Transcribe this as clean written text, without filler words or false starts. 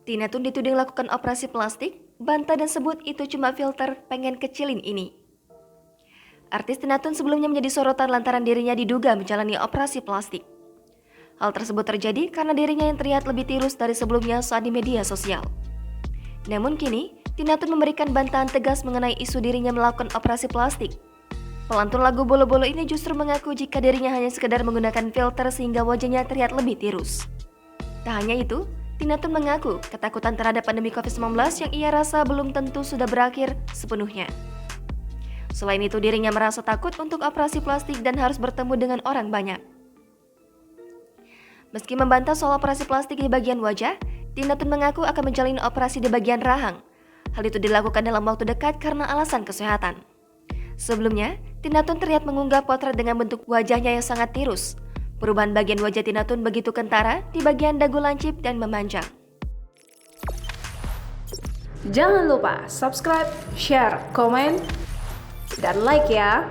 Tina Tun dituding lakukan operasi plastik, bantah dan sebut itu cuma filter pengen kecilin ini. Artis Tina Tun sebelumnya menjadi sorotan lantaran dirinya diduga menjalani operasi plastik. Hal tersebut terjadi karena dirinya yang terlihat lebih tirus dari sebelumnya saat di media sosial. Namun kini, Tina Tun memberikan bantahan tegas mengenai isu dirinya melakukan operasi plastik. Pelantun lagu Bolo-Bolo ini justru mengaku jika dirinya hanya sekedar menggunakan filter sehingga wajahnya terlihat lebih tirus. Tak hanya itu, Tina Tun mengaku ketakutan terhadap pandemi COVID-19 yang ia rasa belum tentu sudah berakhir sepenuhnya. Selain itu, dirinya merasa takut untuk operasi plastik dan harus bertemu dengan orang banyak. Meski membantah soal operasi plastik di bagian wajah, Tina Tun mengaku akan menjalani operasi di bagian rahang. Hal itu dilakukan dalam waktu dekat karena alasan kesehatan. Sebelumnya, Tina Tun terlihat mengunggah potret dengan bentuk wajahnya yang sangat tirus. Perubahan bagian wajah Tina Tun begitu kentara di bagian dagu lancip dan memanjang. Jangan lupa subscribe, share, komen, dan like ya!